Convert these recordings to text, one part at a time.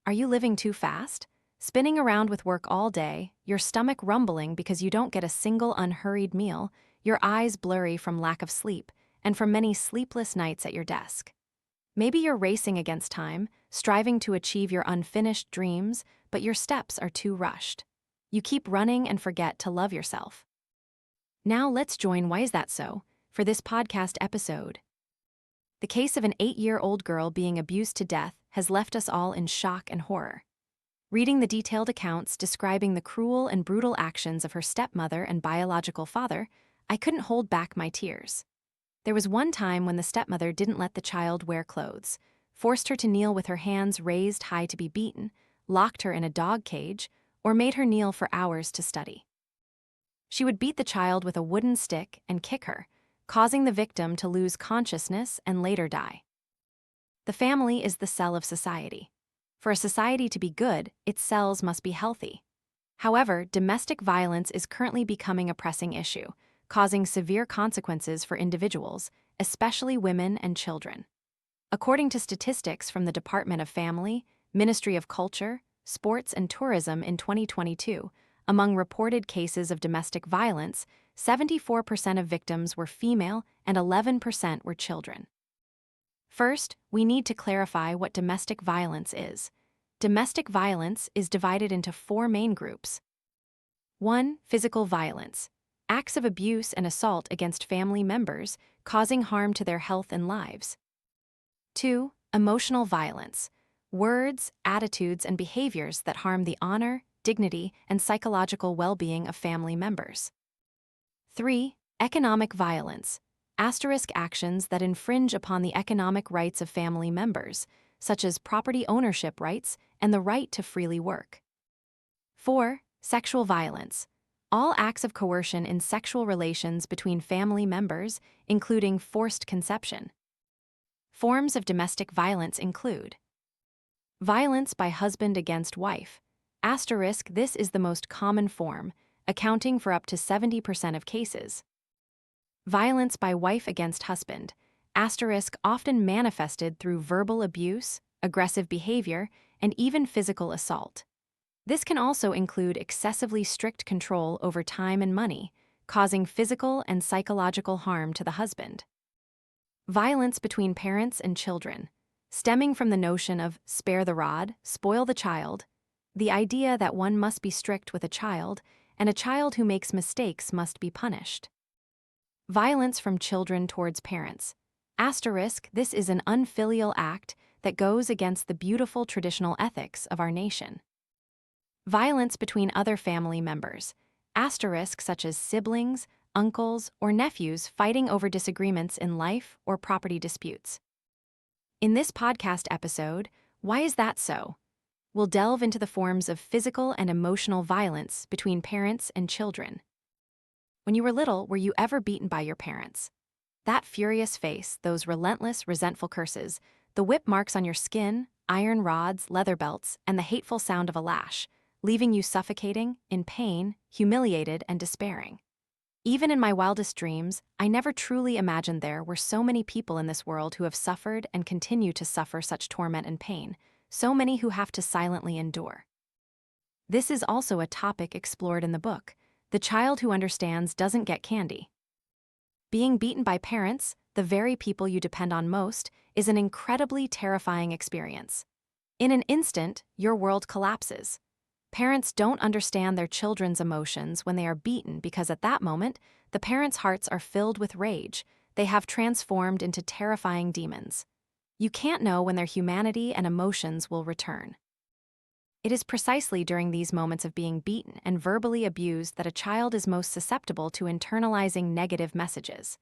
Are you living too fast? Spinning around with work all day, your stomach rumbling because you don't get a single unhurried meal, your eyes blurry from lack of sleep, and from many sleepless nights at your desk. Maybe you're racing against time, striving to achieve your unfinished dreams, but your steps are too rushed. You keep running and forget to love yourself. Now let's join Why Is That So? For this podcast episode. The case of an 8-year-old girl being abused to death has left us all in shock and horror. Reading the detailed accounts describing the cruel and brutal actions of her stepmother and biological father, I couldn't hold back my tears. There was one time when the stepmother didn't let the child wear clothes, forced her to kneel with her hands raised high to be beaten, locked her in a dog cage, or made her kneel for hours to study. She would beat the child with a wooden stick and kick her, causing the victim to lose consciousness and later die. The family is the cell of society. For a society to be good, its cells must be healthy. However, domestic violence is currently becoming a pressing issue, causing severe consequences for individuals, especially women and children. According to statistics from the Department of Family, Ministry of Culture, Sports and Tourism in 2022, among reported cases of domestic violence, 74% of victims were female and 11% were children. First, we need to clarify what domestic violence is. Domestic violence is divided into 4 main groups. 1. Physical violence. Acts of abuse and assault against family members, causing harm to their health and lives. 2. Emotional violence. Words, attitudes, and behaviors that harm the honor, dignity, and psychological well-being of family members. 3. Economic violence. Asterisk actions that infringe upon the economic rights of family members, such as property ownership rights and the right to freely work. 4. Sexual violence. All acts of coercion in sexual relations between family members, including forced conception. Forms of domestic violence include violence by husband against wife. Asterisk, this is the most common form, accounting for up to 70% of cases. Violence by wife against husband. Asterisk, often manifested through verbal abuse, aggressive behavior, and even physical assault. This can also include excessively strict control over time and money, causing physical and psychological harm to the husband. Violence between parents and children, stemming from the notion of spare the rod, spoil the child, the idea that one must be strict with a child, and a child who makes mistakes must be punished. Violence from children towards parents. Asterisk, this is an unfilial act that goes against the beautiful traditional ethics of our nation. Violence between other family members. Asterisk, such as siblings, uncles, or nephews fighting over disagreements in life or property disputes. In this podcast episode, Why Is That So? We'll delve into the forms of physical and emotional violence between parents and children. When you were little, were you ever beaten by your parents? That furious face, those relentless, resentful curses, the whip marks on your skin, iron rods, leather belts, and the hateful sound of a lash, leaving you suffocating, in pain, humiliated, and despairing. Even in my wildest dreams, I never truly imagined there were so many people in this world who have suffered and continue to suffer such torment and pain, so many who have to silently endure. This is also a topic explored in the book, The Child Who Understands Doesn't Get Candy. Being beaten by parents, the very people you depend on most, is an incredibly terrifying experience. In an instant, your world collapses. Parents don't understand their children's emotions when they are beaten because at that moment, the parents' hearts are filled with rage. They have transformed into terrifying demons. You can't know when their humanity and emotions will return. It is precisely during these moments of being beaten and verbally abused that a child is most susceptible to internalizing negative messages.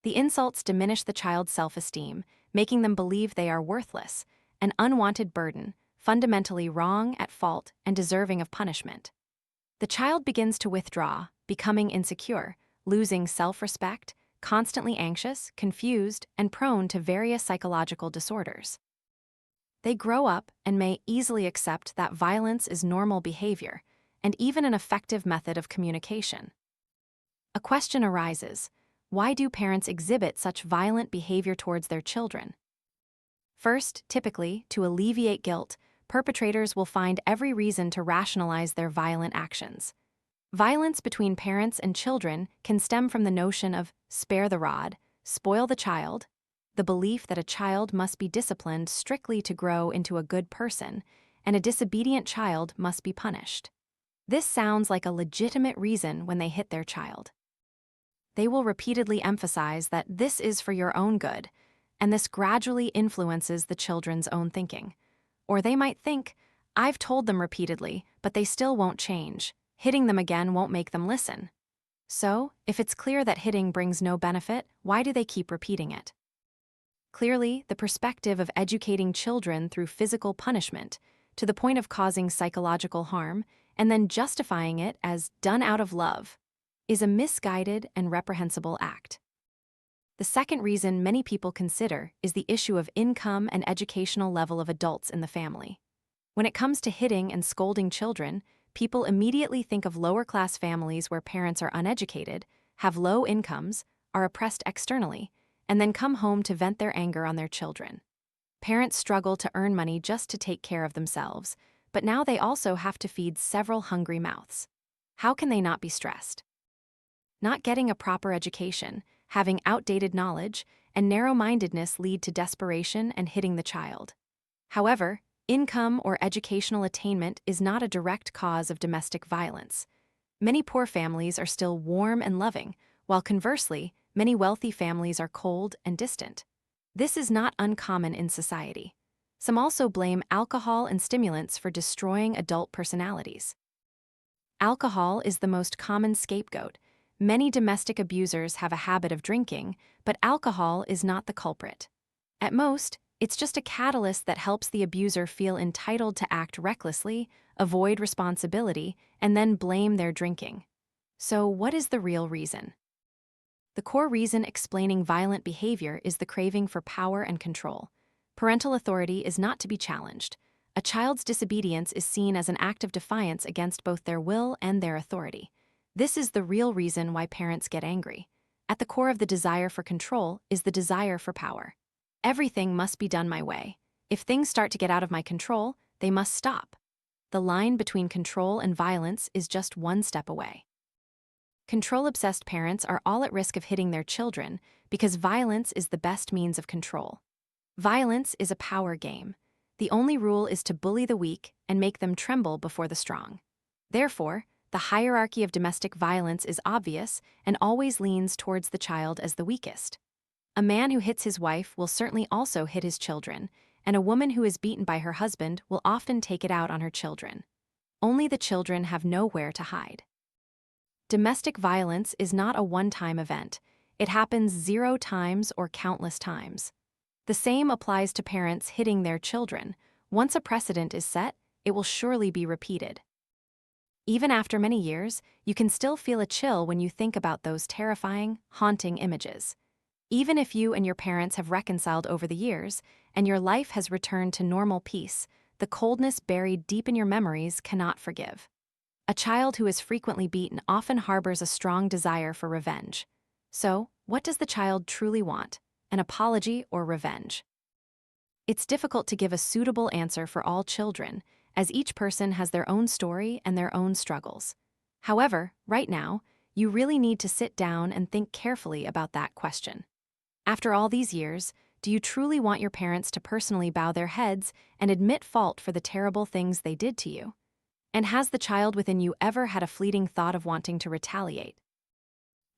The insults diminish the child's self-esteem, making them believe they are worthless, an unwanted burden, fundamentally wrong, at fault, and deserving of punishment. The child begins to withdraw, becoming insecure, losing self-respect, constantly anxious, confused, and prone to various psychological disorders. They grow up and may easily accept that violence is normal behavior and even an effective method of communication. A question arises: why do parents exhibit such violent behavior towards their children? First, typically, to alleviate guilt, perpetrators will find every reason to rationalize their violent actions. Violence between parents and children can stem from the notion of spare the rod, spoil the child, the belief that a child must be disciplined strictly to grow into a good person, and a disobedient child must be punished. This sounds like a legitimate reason when they hit their child. They will repeatedly emphasize that this is for your own good, and this gradually influences the children's own thinking. Or they might think, I've told them repeatedly, but they still won't change. Hitting them again won't make them listen. So, if it's clear that hitting brings no benefit, why do they keep repeating it? Clearly, the perspective of educating children through physical punishment, to the point of causing psychological harm, and then justifying it as done out of love, is a misguided and reprehensible act. The second reason many people consider is the issue of income and educational level of adults in the family. When it comes to hitting and scolding children, people immediately think of lower-class families where parents are uneducated, have low incomes, are oppressed externally, and then come home to vent their anger on their children. Parents struggle to earn money just to take care of themselves, but now they also have to feed several hungry mouths. How can they not be stressed? Not getting a proper education, having outdated knowledge, and narrow-mindedness lead to desperation and hitting the child. However, income or educational attainment is not a direct cause of domestic violence. Many poor families are still warm and loving, while conversely, many wealthy families are cold and distant. This is not uncommon in society. Some also blame alcohol and stimulants for destroying adult personalities. Alcohol is the most common scapegoat. Many domestic abusers have a habit of drinking, but alcohol is not the culprit. At most, it's just a catalyst that helps the abuser feel entitled to act recklessly, avoid responsibility, and then blame their drinking. So, what is the real reason? The core reason explaining violent behavior is the craving for power and control. Parental authority is not to be challenged. A child's disobedience is seen as an act of defiance against both their will and their authority. This is the real reason why parents get angry. At the core of the desire for control is the desire for power. Everything must be done my way. If things start to get out of my control, they must stop. The line between control and violence is just one step away. Control-obsessed parents are all at risk of hitting their children because violence is the best means of control. Violence is a power game. The only rule is to bully the weak and make them tremble before the strong. Therefore, the hierarchy of domestic violence is obvious and always leans towards the child as the weakest. A man who hits his wife will certainly also hit his children, and a woman who is beaten by her husband will often take it out on her children. Only the children have nowhere to hide. Domestic violence is not a one-time event. It happens 0 times or countless times. The same applies to parents hitting their children. Once a precedent is set, it will surely be repeated. Even after many years, you can still feel a chill when you think about those terrifying, haunting images. Even if you and your parents have reconciled over the years, and your life has returned to normal peace, the coldness buried deep in your memories cannot forgive. A child who is frequently beaten often harbors a strong desire for revenge. So, what does the child truly want? An apology or revenge? It's difficult to give a suitable answer for all children, as each person has their own story and their own struggles. However, right now, you really need to sit down and think carefully about that question. After all these years, do you truly want your parents to personally bow their heads and admit fault for the terrible things they did to you? And has the child within you ever had a fleeting thought of wanting to retaliate?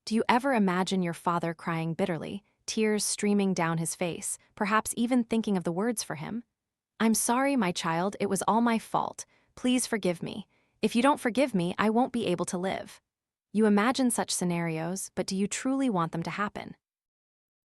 Do you ever imagine your father crying bitterly, tears streaming down his face, perhaps even thinking of the words for him? "I'm sorry, my child, it was all my fault. Please forgive me. If you don't forgive me, I won't be able to live." You imagine such scenarios, but do you truly want them to happen?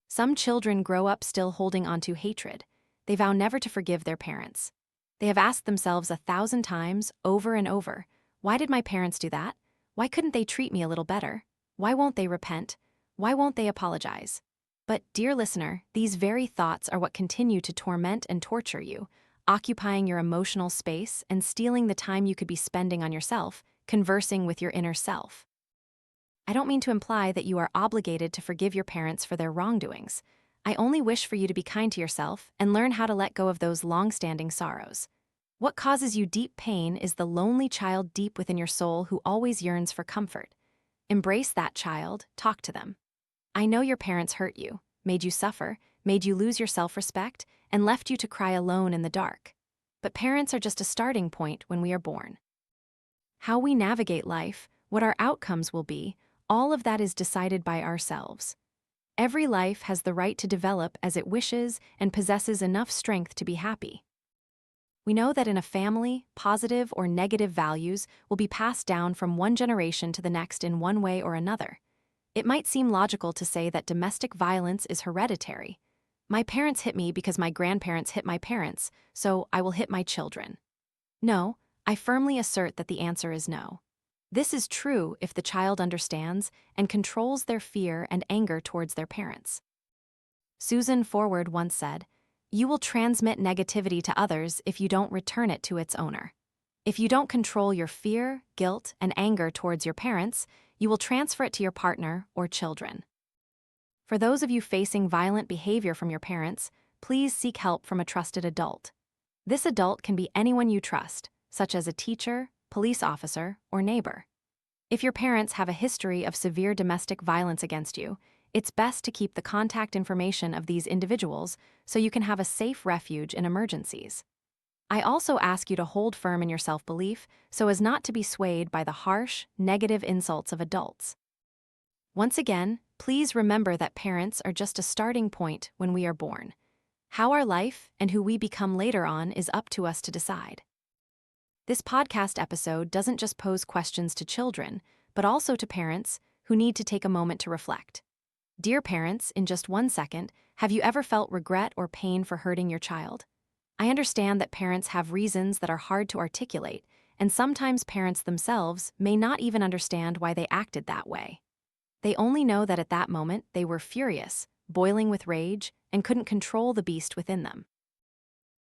Some children grow up still holding onto hatred. They vow never to forgive their parents. They have asked themselves 1,000 times, over and over, why did my parents do that? Why couldn't they treat me a little better? Why won't they repent? Why won't they apologize? But, dear listener, these very thoughts are what continue to torment and torture you, occupying your emotional space and stealing the time you could be spending on yourself, conversing with your inner self. I don't mean to imply that you are obligated to forgive your parents for their wrongdoings. I only wish for you to be kind to yourself and learn how to let go of those long-standing sorrows. What causes you deep pain is the lonely child deep within your soul who always yearns for comfort. Embrace that child, talk to them. I know your parents hurt you, made you suffer, made you lose your self-respect, and left you to cry alone in the dark. But parents are just a starting point when we are born. How we navigate life, what our outcomes will be, all of that is decided by ourselves. Every life has the right to develop as it wishes and possesses enough strength to be happy. We know that in a family, positive or negative values will be passed down from one generation to the next in one way or another. It might seem logical to say that domestic violence is hereditary. My parents hit me because my grandparents hit my parents, so I will hit my children. No, I firmly assert that the answer is no. This is true if the child understands and controls their fear and anger towards their parents. Susan Forward once said, "You will transmit negativity to others if you don't return it to its owner. If you don't control your fear, guilt, and anger towards your parents, you will transfer it to your partner or children." For those of you facing violent behavior from your parents, please seek help from a trusted adult. This adult can be anyone you trust, such as a teacher, police officer, or neighbor. If your parents have a history of severe domestic violence against you, it's best to keep the contact information of these individuals so you can have a safe refuge in emergencies. I also ask you to hold firm in your self-belief so as not to be swayed by the harsh, negative insults of adults. Once again, please remember that parents are just a starting point when we are born. How our life and who we become later on is up to us to decide. This podcast episode doesn't just pose questions to children, but also to parents who need to take a moment to reflect. Dear parents, in just 1 second, have you ever felt regret or pain for hurting your child? I understand that parents have reasons that are hard to articulate, and sometimes parents themselves may not even understand why they acted that way. They only know that at that moment they were furious, boiling with rage, and couldn't control the beast within them.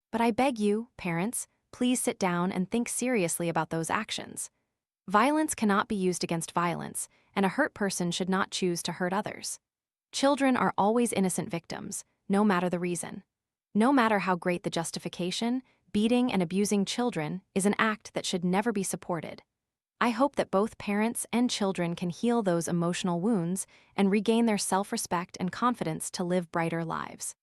But I beg you, parents, please sit down and think seriously about those actions. Violence cannot be used against violence, and a hurt person should not choose to hurt others. Children are always innocent victims, no matter the reason. No matter how great the justification, beating and abusing children is an act that should never be supported. I hope that both parents and children can heal those emotional wounds and regain their self-respect and confidence to live brighter lives.